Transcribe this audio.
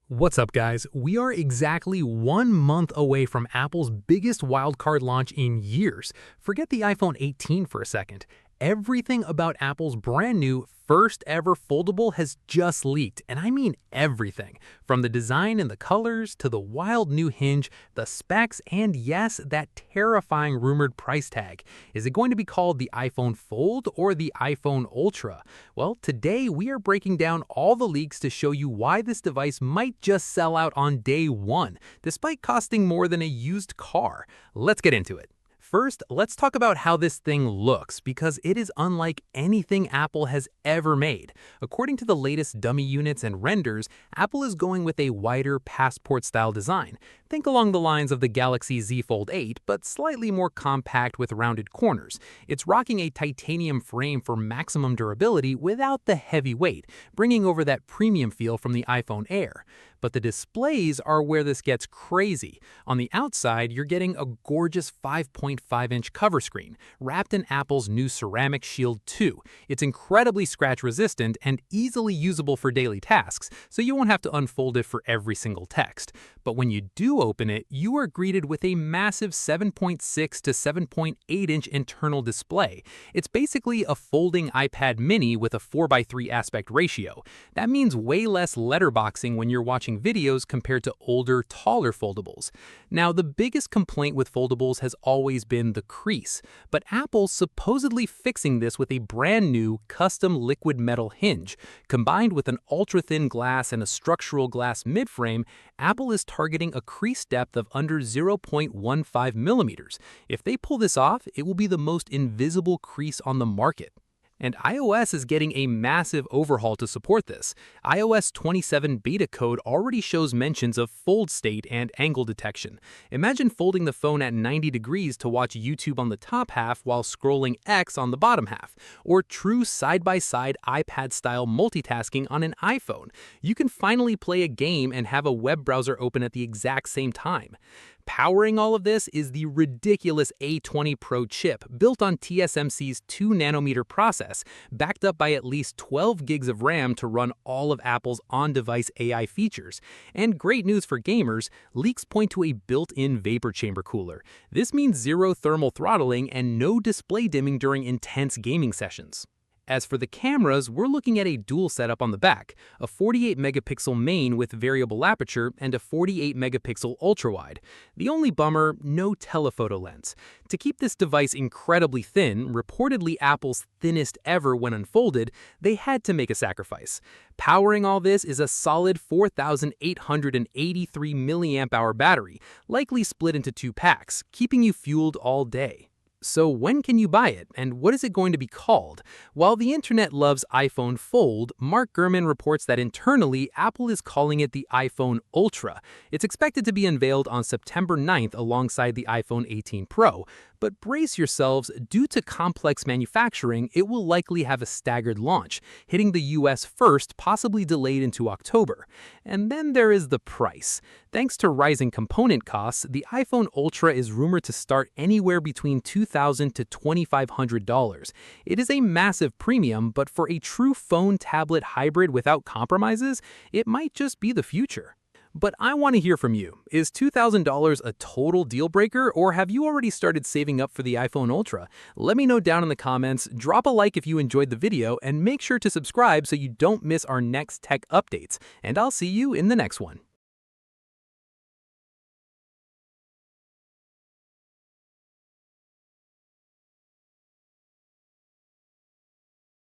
What's up, guys? We are exactly 1 month away from Apple's biggest wildcard launch in years. Forget the iPhone 18 for a second. Everything about Apple's brand new first ever foldable has just leaked, and I mean everything. From the design and the colors to the wild new hinge, the specs, and yes, that terrifying rumored price tag. Is it going to be called the iPhone Fold or the iPhone Ultra? Well, today we are breaking down all the leaks to show you why this device might just sell out on day one, despite costing more than a used car. Let's get into it. First, let's talk about how this thing looks, because it is unlike anything Apple has ever made. According to the latest dummy units and renders, Apple is going with a wider passport-style design. Think along the lines of the Galaxy Z Fold 8, but slightly more compact with rounded corners. It's rocking a titanium frame for maximum durability without the heavy weight, bringing over that premium feel from the iPhone Air. But the displays are where this gets crazy. On the outside, you're getting a gorgeous 5.5-inch cover screen, wrapped in Apple's new Ceramic Shield 2. It's incredibly scratch-resistant and easily usable for daily tasks, so you won't have to unfold it for every single text. But when you do open it, you are greeted with a massive 7.6 to 7.8-inch internal display. It's basically a folding iPad mini with a 4:3 aspect ratio. That means way less letterboxing when you're watching videos compared to older, taller foldables. Now, the biggest complaint with foldables has always been the crease, but Apple's supposedly fixing this with a brand new custom liquid metal hinge. Combined with an ultra-thin glass and a structural glass midframe, Apple is targeting a crease depth of under 0.15 millimeters. If they pull this off, it will be the most invisible crease on the market. And iOS is getting a massive overhaul to support this. iOS 27 beta code already shows mentions of fold state and angle detection. Imagine folding the phone at 90 degrees to watch YouTube on the top half while scrolling X on the bottom half, or true side-by-side iPad-style multitasking on an iPhone. You can finally play a game and have a web browser open at the exact same time. Powering all of this is the ridiculous A20 Pro chip built on TSMC's 2nm process, backed up by at least 12 gigs of RAM to run all of Apple's on-device AI features. And great news for gamers, leaks point to a built-in vapor chamber cooler. This means zero thermal throttling and no display dimming during intense gaming sessions. As for the cameras, we're looking at a dual setup on the back, a 48-megapixel main with variable aperture and a 48-megapixel ultra-wide. The only bummer, no telephoto lens. To keep this device incredibly thin, reportedly Apple's thinnest ever when unfolded, they had to make a sacrifice. Powering all this is a solid 4,883 mAh battery, likely split into 2 packs, keeping you fueled all day. So when can you buy it, and what is it going to be called? While the internet loves iPhone Fold, Mark Gurman reports that internally, Apple is calling it the iPhone Ultra. It's expected to be unveiled on September 9th alongside the iPhone 18 Pro. But brace yourselves, due to complex manufacturing, it will likely have a staggered launch, hitting the US first, possibly delayed into October. And then there is the price. Thanks to rising component costs, the iPhone Ultra is rumored to start anywhere between $2,000 to $2,500. It is a massive premium, but for a true phone-tablet hybrid without compromises, it might just be the future. But I want to hear from you. Is $2,000 a total deal breaker, or have you already started saving up for the iPhone Ultra? Let me know down in the comments, drop a like if you enjoyed the video, and make sure to subscribe so you don't miss our next tech updates. And I'll see you in the next one.